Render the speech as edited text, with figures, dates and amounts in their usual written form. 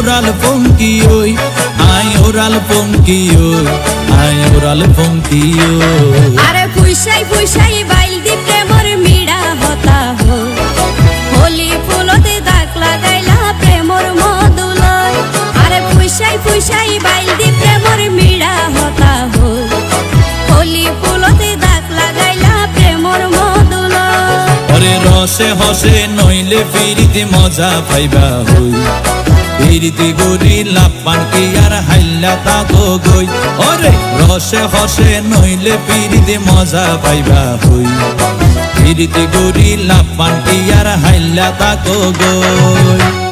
oral পঙ্কি ওই I oral পঙ্কি ওই I oral পঙ্কি ওই আরে ফুইসাই ফুইসাই বাইল দি প্রেমর মিড়া হতা হো হোলি ফুলতে দাগ লাগাইলা প্রেমর মধুলয় আরে ফুইসাই ফুইসাই বাইল দি প্রেমর মিড়া হতা হো হোলি ফুলতে দাগ লাগাইলা প্রেমর মধুলয় ওরে রসে হসে নইলে ফিরিতে মজা পাইবা হই ফিরিতে গরি লাপান কি আর হাইলা তাকো গই ওরে রসে হসে নইলে ফিরিতে মজা পাইবা হই ফিরিতে গরি লাপান কি আর হাইলা তাকো গই